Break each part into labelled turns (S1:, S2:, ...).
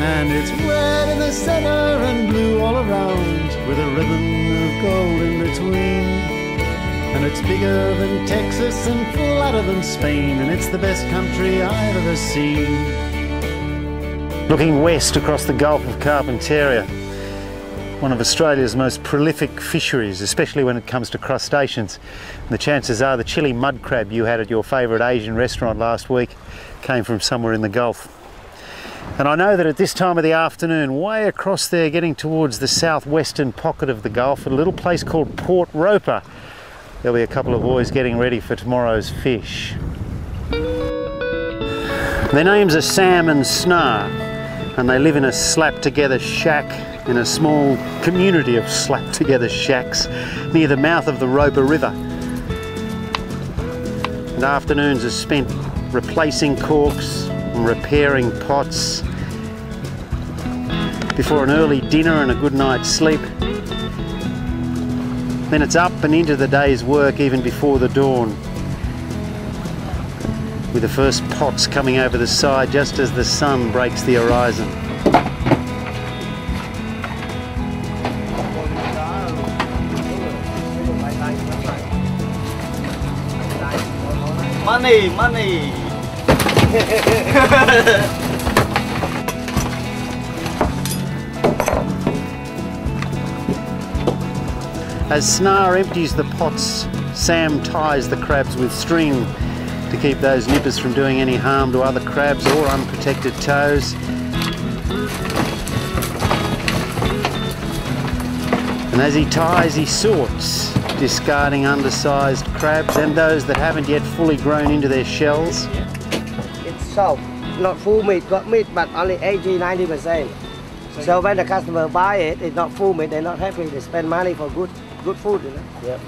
S1: And it's red in the center and blue all around, with a ribbon of gold in between. And it's bigger than Texas and flatter than Spain, and it's the best country I've ever seen. Looking west across the Gulf of Carpentaria, one of Australia's most prolific fisheries, especially when it comes to crustaceans. And the chances are the chili mud crab you had at your favourite Asian restaurant last week came from somewhere in the Gulf. And I know that at this time of the afternoon, way across there getting towards the southwestern pocket of the Gulf, at a little place called Port Roper, there'll be a couple of boys getting ready for tomorrow's fish. Their names are Sam and Snar, and they live in a slap-together shack in a small community of slap-together shacks near the mouth of the Roper River. And afternoons are spent replacing corks and repairing pots before an early dinner and a good night's sleep. Then it's up and into the day's work even before the dawn, with the first pots coming over the side just as the sun breaks the horizon.
S2: Money, money.
S1: As Snar empties the pots, Sam ties the crabs with string to keep those nippers from doing any harm to other crabs or unprotected toes. And as he ties, he sorts, discarding undersized crabs and those that haven't yet fully grown into their shells.
S3: It's soft, not full meat, got meat, but only 80–90%. So when the customer buy it, it's not full meat, they're not happy. They spend money for good food, you know. Yep.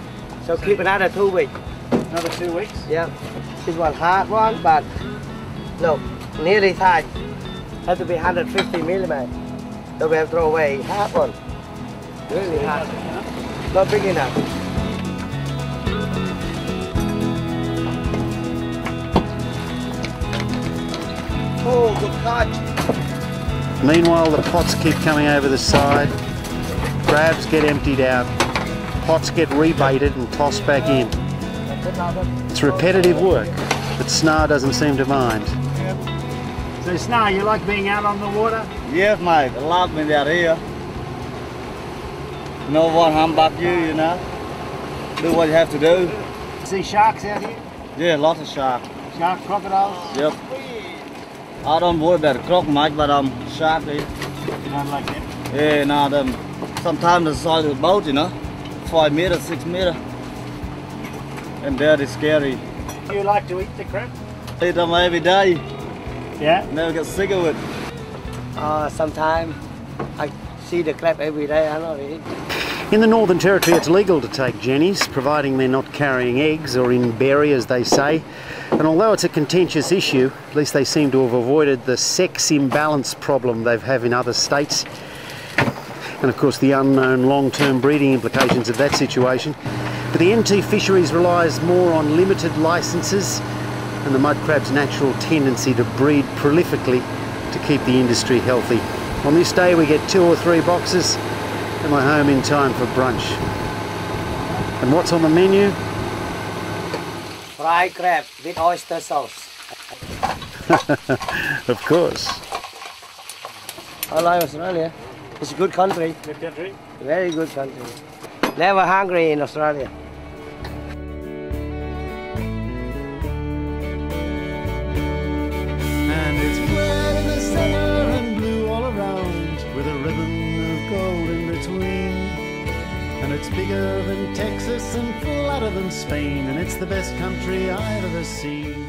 S3: So keep another 2 weeks.
S1: Another 2 weeks?
S3: Yeah. This one hard one, but look, nearly tight. Has to be 150mm. So we have to throw away hard one. Really hard. Not big enough. Oh, good catch.
S1: Meanwhile, the pots keep coming over the side. Crabs get emptied out. Pots get rebaited and tossed back in. It's repetitive work, but Snar doesn't seem to mind. So Snar, you like being out on the water?
S2: Yes, mate. I love being out here. No one humbug you, you know. Do what you have to do.
S1: See sharks out here?
S2: Yeah, lots of shark.
S1: Shark, crocodiles?
S2: Yep. I don't worry about the croc much, but shark.
S1: You don't like them?
S2: Yeah, no, them. Sometimes the size of the boat, you know, 5 meters, 6 meters, and that is scary.
S1: You like to eat the crab?
S2: Eat them every day.
S1: Yeah.
S2: Never get sick of it.
S3: Sometimes I see the crab every day. I don't eat.
S1: In the Northern Territory, it's legal to take jennies, providing they're not carrying eggs or in berry, as they say. And although it's a contentious issue, at least they seem to have avoided the sex imbalance problem they have in other states. And of course the unknown long-term breeding implications of that situation. But the NT fisheries relies more on limited licences and the mud crab's natural tendency to breed prolifically to keep the industry healthy. On this day we get 2 or 3 boxes and we're home in time for brunch. And what's on the menu?
S3: Fried crab with oyster sauce.
S1: Of course.
S3: I like Australia. It's a good country.
S1: Good country?
S3: Very good country. Never hungry in Australia.
S1: And it's red in the center and blue all around, with a ribbon of gold in between. And it's bigger than Texas and flatter than Spain, and it's the best country I've ever seen.